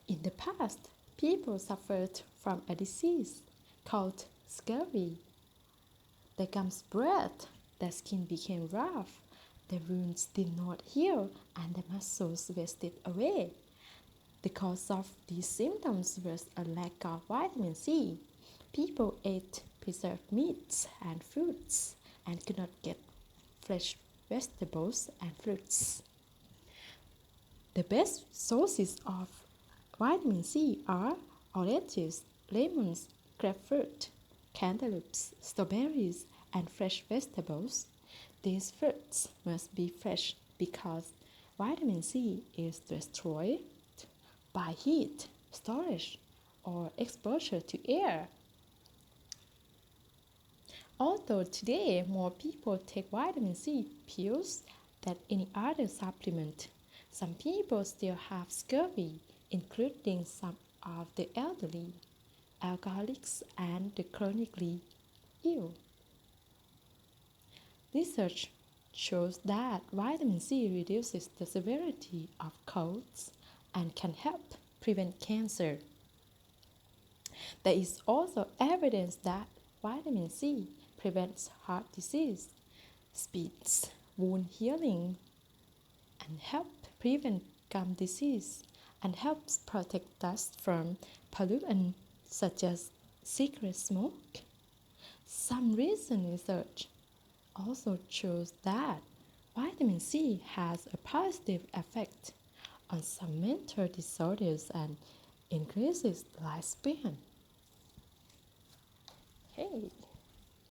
In the past, people suffered from a disease called scurvy. The gums bled, the skin became rough, the wounds did not heal, and the muscles wasted away. The cause of these symptoms was a lack of vitamin C. People ate preserved meats and fruits and could not get fresh vegetables and fruits. The best sources of vitamin C are oranges, lemons, grapefruit, cantaloupes, strawberries, and fresh vegetables. These fruits must be fresh because vitamin C is destroyed by heat, storage, or exposure to air. Although today more people take vitamin C pills than any other supplement, some people still have scurvy, including some of the elderly, alcoholics, and the chronically ill. Research shows that vitamin C reduces the severity of colds and can help prevent cancer. There is also evidence that vitamin C prevents heart disease, speeds wound healing, and helps prevent gum disease, and helps protect us from pollutants such as cigarette smoke. Some recent research also shows that vitamin C has a positive effect on some mental disorders and increases lifespan. Hey!